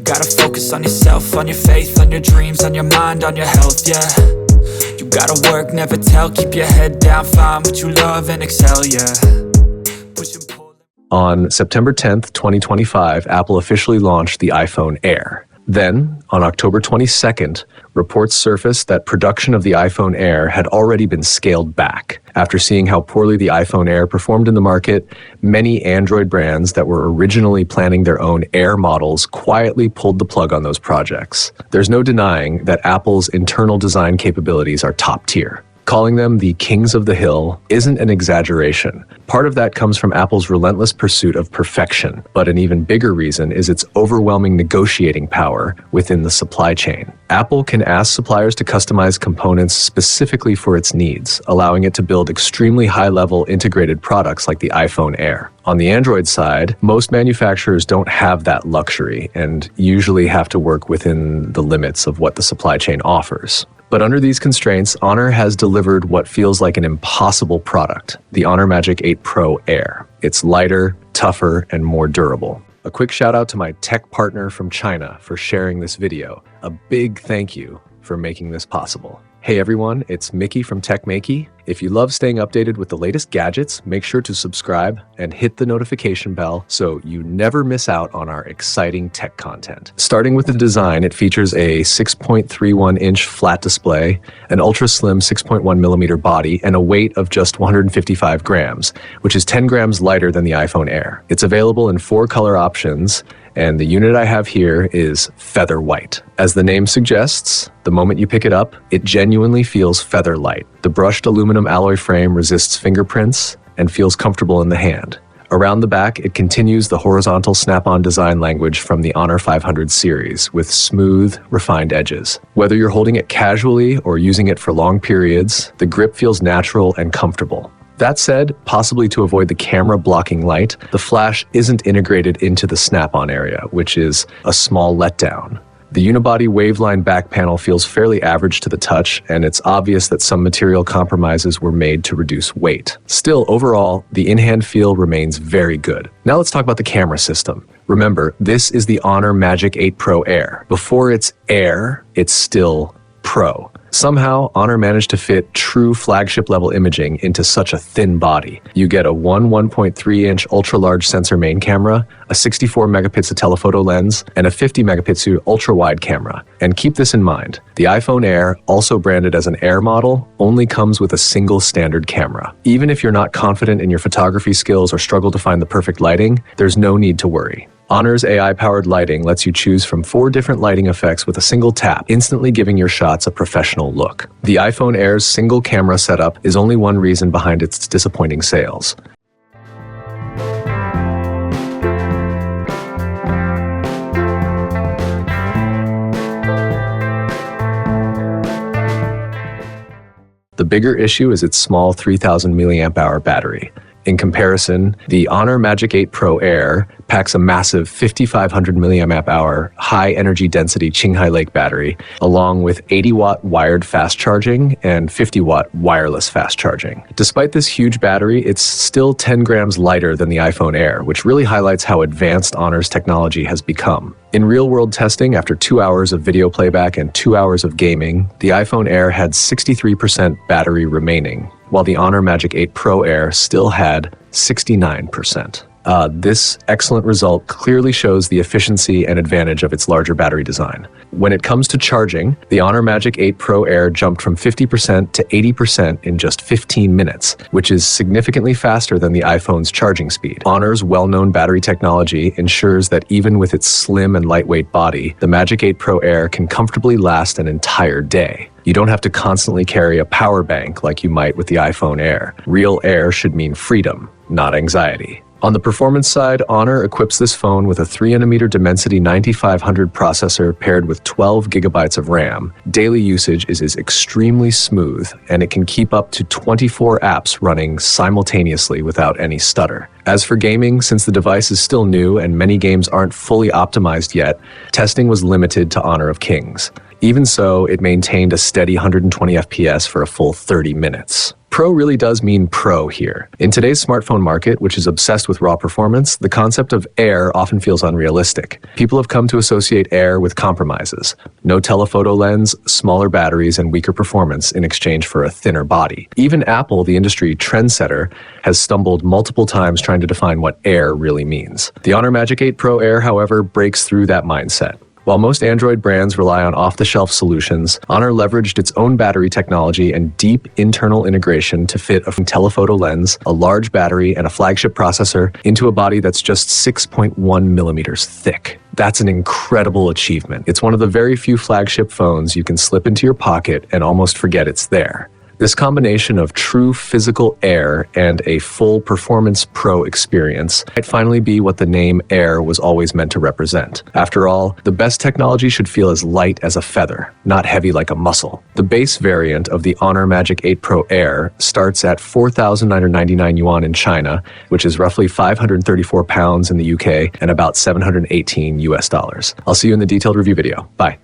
gotta focus on yourself, on your faith, on your dreams, on your mind, on your health, yeah. You gotta work, never tell, keep your head down, find what you love and excel, yeah. Push and pull. On September 10th, 2025, Apple officially launched the iPhone Air. Then, on October 22nd, reports surfaced that production of the iPhone Air had already been scaled back. After seeing how poorly the iPhone Air performed in the market, many Android brands that were originally planning their own Air models quietly pulled the plug on those projects. There's no denying that Apple's internal design capabilities are top tier. Calling them the kings of the hill isn't an exaggeration. Part of that comes from Apple's relentless pursuit of perfection, but an even bigger reason is its overwhelming negotiating power within the supply chain. Apple can ask suppliers to customize components specifically for its needs, allowing it to build extremely high-level integrated products like the iPhone Air. On the Android side, most manufacturers don't have that luxury and usually have to work within the limits of what the supply chain offers. But under these constraints, Honor has delivered what feels like an impossible product, the Honor Magic 8 Pro Air. It's lighter, tougher, and more durable. A quick shout out to my tech partner from China for sharing this video. A big thank you for making this possible. Hey everyone, it's Maiky from techmaiky. If you love staying updated with the latest gadgets, make sure to subscribe and hit the notification bell so you never miss out on our exciting tech content. Starting with the design, it features a 6.31-inch flat display, an ultra-slim 6.1mm body, and a weight of just 155 grams, which is 10 grams lighter than the iPhone Air. It's available in 4 color options, and the unit I have here is feather white. As the name suggests, the moment you pick it up, it genuinely feels feather light. The brushed aluminum alloy frame resists fingerprints and feels comfortable in the hand. Around the back, it continues the horizontal snap-on design language from the Honor 500 series with smooth, refined edges. Whether you're holding it casually or using it for long periods, the grip feels natural and comfortable. That said, possibly to avoid the camera blocking light, the flash isn't integrated into the snap-on area, which is a small letdown. The unibody waveline back panel feels fairly average to the touch, and it's obvious that some material compromises were made to reduce weight. Still, overall, the in-hand feel remains very good. Now let's talk about the camera system. Remember, this is the Honor Magic 8 Pro Air. Before it's Air, it's still Pro. Somehow, Honor managed to fit true flagship level imaging into such a thin body. You get a 1.3-inch ultra-large sensor main camera, a 64 megapixel telephoto lens, and a 50 megapixel ultra-wide camera. And keep this in mind, the iPhone Air, also branded as an Air model, only comes with a single standard camera. Even if you're not confident in your photography skills or struggle to find the perfect lighting, there's no need to worry. Honor's AI-powered lighting lets you choose from 4 different lighting effects with a single tap, instantly giving your shots a professional look. The iPhone Air's single camera setup is only one reason behind its disappointing sales. The bigger issue is its small 3000 mAh battery. In comparison, the Honor Magic 8 Pro Air packs a massive 5500 mAh high-energy density Qinghai Lake battery, along with 80-watt wired fast charging and 50-watt wireless fast charging. Despite this huge battery, it's still 10 grams lighter than the iPhone Air, which really highlights how advanced Honor's technology has become. In real-world testing, after 2 hours of video playback and 2 hours of gaming, the iPhone Air had 63% battery remaining, while the Honor Magic 8 Pro Air still had 69%. This excellent result clearly shows the efficiency and advantage of its larger battery design. When it comes to charging, the Honor Magic 8 Pro Air jumped from 50% to 80% in just 15 minutes, which is significantly faster than the iPhone's charging speed. Honor's well-known battery technology ensures that even with its slim and lightweight body, the Magic 8 Pro Air can comfortably last an entire day. You don't have to constantly carry a power bank like you might with the iPhone Air. Real air should mean freedom, not anxiety. On the performance side, Honor equips this phone with a 3nm Dimensity 9500 processor paired with 12 gigabytes of RAM. Daily usage is extremely smooth, and it can keep up to 24 apps running simultaneously without any stutter. As for gaming, since the device is still new and many games aren't fully optimized yet, testing was limited to Honor of Kings. Even so, it maintained a steady 120 FPS for a full 30 minutes. Pro really does mean pro here. In today's smartphone market, which is obsessed with raw performance, the concept of Air often feels unrealistic. People have come to associate Air with compromises. No telephoto lens, smaller batteries, and weaker performance in exchange for a thinner body. Even Apple, the industry trendsetter, has stumbled multiple times trying to define what Air really means. The Honor Magic 8 Pro Air, however, breaks through that mindset. While most Android brands rely on off-the-shelf solutions, Honor leveraged its own battery technology and deep internal integration to fit a telephoto lens, a large battery, and a flagship processor into a body that's just 6.1 millimeters thick. That's an incredible achievement. It's one of the very few flagship phones you can slip into your pocket and almost forget it's there. This combination of true physical Air and a full performance Pro experience might finally be what the name Air was always meant to represent. After all, the best technology should feel as light as a feather, not heavy like a muscle. The base variant of the Honor Magic 8 Pro Air starts at 4,999 yuan in China, which is roughly 534 pounds in the UK and about $718 US. I'll see you in the detailed review video. Bye.